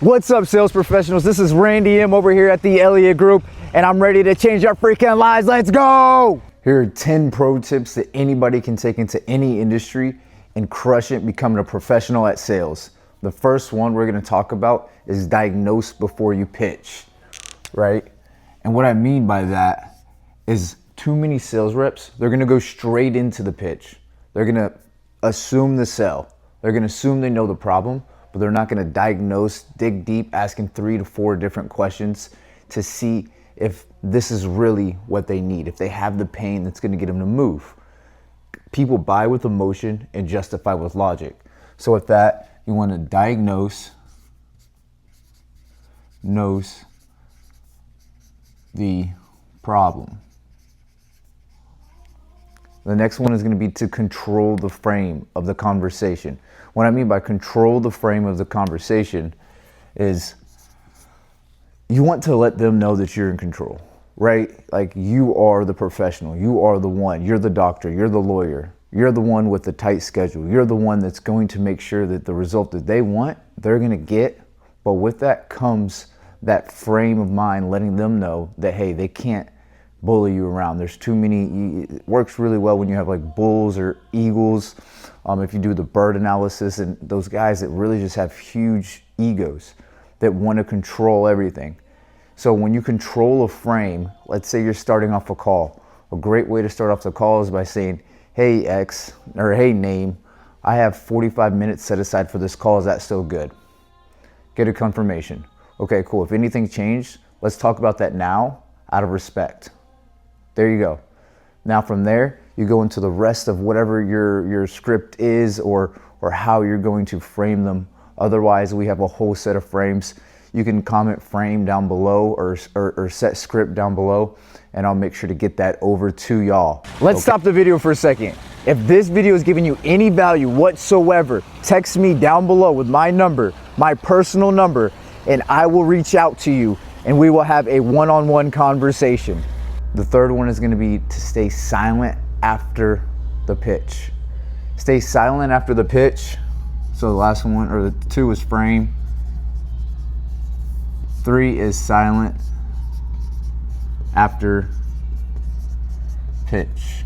What's up, sales professionals? This is Randy M over here at the Elliott Group, and I'm ready to change your freaking lives. Let's go! Here are 10 pro tips that anybody can take into any industry and crush it becoming a professional at sales. The first one we're gonna talk about is diagnose before you pitch, right? And what I mean by that is too many sales reps, they're gonna go straight into the pitch. They're gonna assume the sell. They're gonna assume they know the problem, but they're not gonna diagnose, dig deep, asking 3 to 4 different questions to see if this is really what they need, if they have the pain that's gonna get them to move. People buy with emotion and justify with logic. So with that, you wanna diagnose the problem. The next one is going to be to control the frame of the conversation. What I mean by control the frame of the conversation is you want to let them know that you're in control, right? Like you are the professional, you are the one, you're the doctor, you're the lawyer, you're the one with the tight schedule, you're the one that's going to make sure that the result that they want, they're going to get. But with that comes that frame of mind, letting them know that, hey, they can't bully you around. There's too many. It works really well when you have like bulls or eagles. If you do the bird analysis, and those guys that really just have huge egos that want to control everything. So when you control a frame, let's say you're starting off a call. A great way to start off the call is by saying, hey X, or hey name, I have 45 minutes set aside for this call. Is that still good? Get a confirmation. Okay, cool. If anything changed, let's talk about that now out of respect. There you go. Now from there, you go into the rest of whatever your script is or how you're going to frame them. Otherwise, we have a whole set of frames. You can comment frame down below or set script down below, and I'll make sure to get that over to y'all. Let's stop the video for a second. If this video is giving you any value whatsoever, text me down below with my number, my personal number, and I will reach out to you and we will have a one-on-one conversation. The third one is going to be to stay silent after the pitch. Stay silent after the pitch. So the last one, or the 2 is frame. 3 is silent after pitch.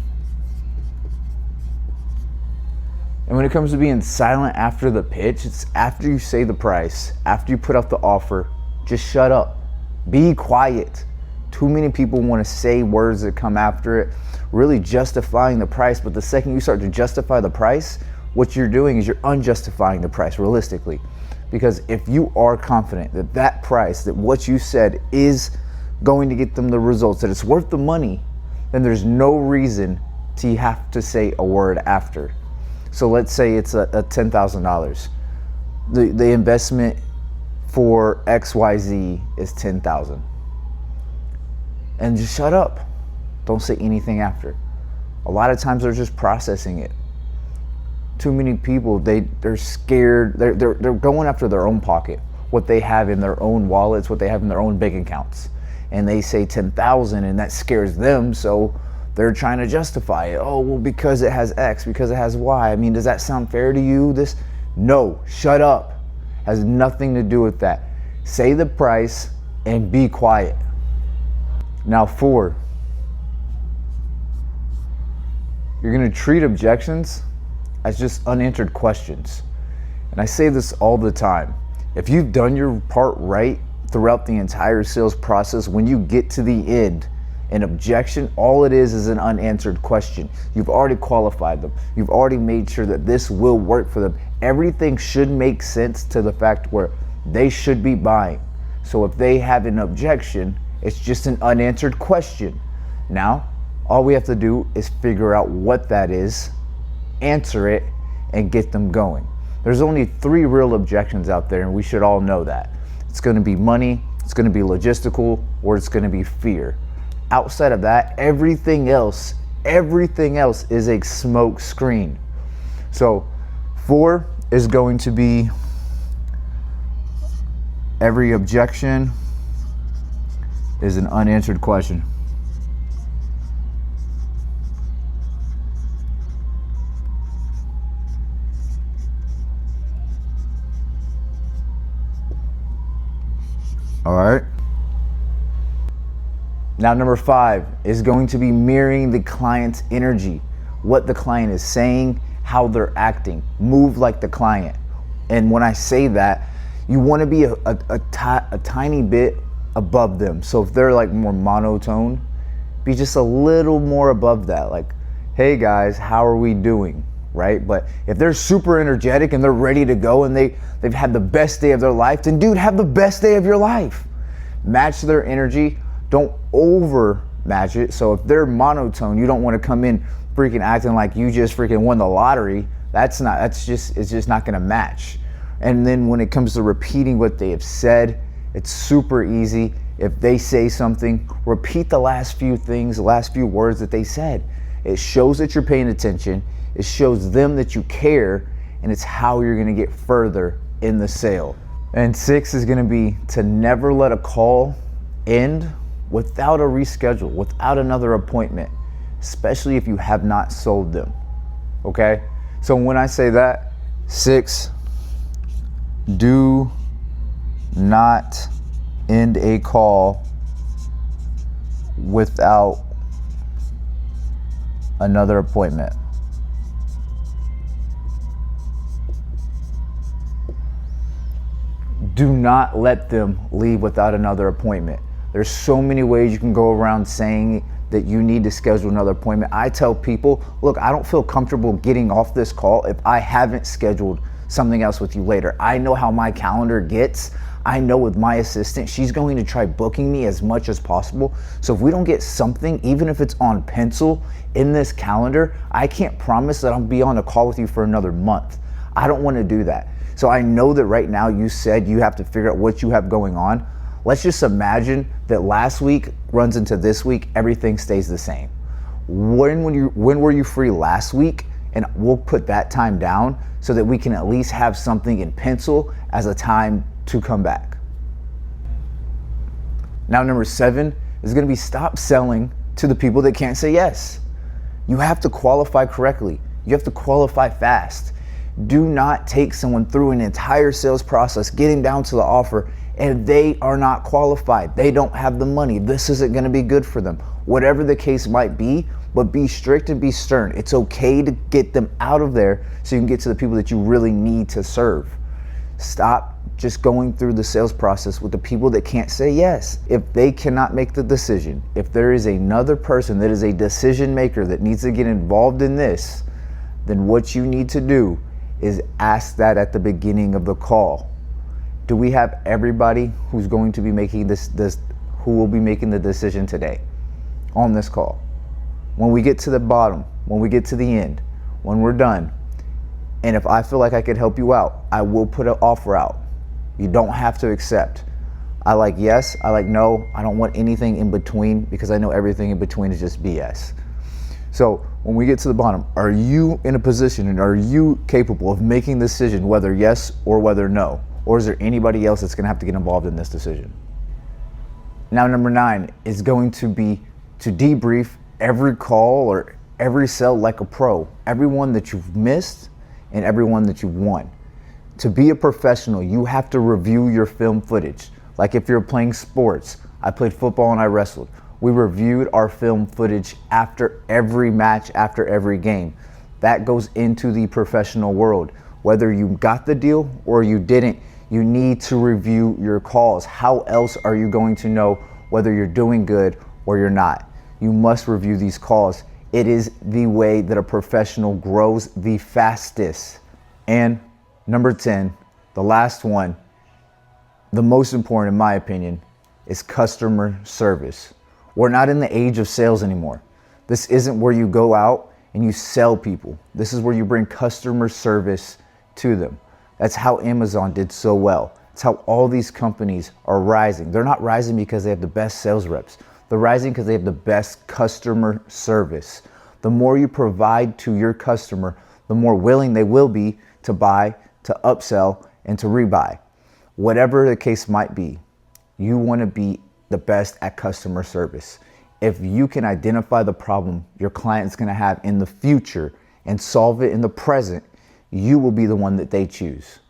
And when it comes to being silent after the pitch, it's after you say the price, after you put out the offer, just shut up. Be quiet. Too many people want to say words that come after it, really justifying the price. But the second you start to justify the price, what you're doing is you're unjustifying the price realistically. Because if you are confident that that price, that what you said is going to get them the results, that it's worth the money, then there's no reason to have to say a word after. So let's say it's a $10,000. The investment for XYZ is $10,000. And just shut up. Don't say anything after. A lot of times they're just processing it. Too many people, they're scared. They're going after their own pocket, what they have in their own wallets, what they have in their own bank accounts. And they say 10,000 and that scares them, so they're trying to justify it. Oh, well, because it has X, because it has Y. I mean, does that sound fair to you? No, shut up. Has nothing to do with that. Say the price and be quiet. Now 4, you're gonna treat objections as just unanswered questions. And I say this all the time. If you've done your part right throughout the entire sales process, when you get to the end, an objection, all it is an unanswered question. You've already qualified them. You've already made sure that this will work for them. Everything should make sense to the fact where they should be buying. So if they have an objection, it's just an unanswered question. Now, all we have to do is figure out what that is, answer it, and get them going. There's only 3 real objections out there, and we should all know that. It's gonna be money, it's gonna be logistical, or it's gonna be fear. Outside of that, everything else is a smoke screen. So 4 is going to be every objection is an unanswered question. All right. Now, number 5 is going to be mirroring the client's energy, what the client is saying, how they're acting. Move like the client. And when I say that, you want to be a tiny bit above them. So if they're like more monotone, be just a little more above that. Like, hey guys, how are we doing? Right? But if they're super energetic and they're ready to go and they've had the best day of their life, then dude, have the best day of your life. Match their energy. Don't over match it. So if they're monotone, you don't want to come in freaking acting like you just freaking won the lottery. It's just not going to match. And then when it comes to repeating what they have said, it's super easy. If they say something, repeat the last few things, the last few words that they said. It shows that you're paying attention. It shows them that you care, and it's how you're going to get further in the sale. And 6 is going to be to never let a call end without a reschedule, without another appointment, especially if you have not sold them. Okay? So when I say that, 6, do not end a call without another appointment. Do not let them leave without another appointment. There's so many ways you can go around saying that you need to schedule another appointment. I tell people, look, I don't feel comfortable getting off this call if I haven't scheduled something else with you later. I know how my calendar gets. I know with my assistant, she's going to try booking me as much as possible. So if we don't get something, even if it's on pencil in this calendar, I can't promise that I'll be on a call with you for another month. I don't want to do that. So I know that right now you said you have to figure out what you have going on. Let's just imagine that last week runs into this week, everything stays the same. When were you free last week? And we'll put that time down so that we can at least have something in pencil as a time to come back. Now, number 7 is going to be stop selling to the people that can't say yes. You have to qualify correctly. You have to qualify fast. Do not take someone through an entire sales process, getting down to the offer, and they are not qualified. They don't have the money. This isn't going to be good for them. Whatever the case might be, but be strict and be stern. It's okay to get them out of there so you can get to the people that you really need to serve. Stop just going through the sales process with the people that can't say yes. If they cannot make the decision, if there is another person that is a decision maker that needs to get involved in this, then what you need to do is ask that at the beginning of the call. Do we have everybody who's going to be making who will be making the decision today on this call? When we get to the bottom, when we get to the end, when we're done, and if I feel like I could help you out, I will put an offer out. You don't have to accept. I like yes, I like no. I don't want anything in between because I know everything in between is just BS. So when we get to the bottom, are you in a position and are you capable of making the decision whether yes or whether no? Or is there anybody else that's going to have to get involved in this decision? Now, number 9 is going to be to debrief every call or every sale like a pro. Everyone that you've missed and everyone that you've won. To be a professional, you have to review your film footage. Like if you're playing sports, I played football and I wrestled. We reviewed our film footage after every match, after every game. That goes into the professional world. Whether you got the deal or you didn't, you need to review your calls. How else are you going to know whether you're doing good or you're not? You must review these calls. It is the way that a professional grows the fastest. And number 10, the last one, the most important in my opinion, is customer service. We're not in the age of sales anymore. This isn't where you go out and you sell people. This is where you bring customer service to them. That's how Amazon did so well. It's how all these companies are rising. They're not rising because they have the best sales reps. They're rising because they have the best customer service. The more you provide to your customer, the more willing they will be to buy, to upsell, and to rebuy. Whatever the case might be, you want to be the best at customer service. If you can identify the problem your client's going to have in the future and solve it in the present, you will be the one that they choose.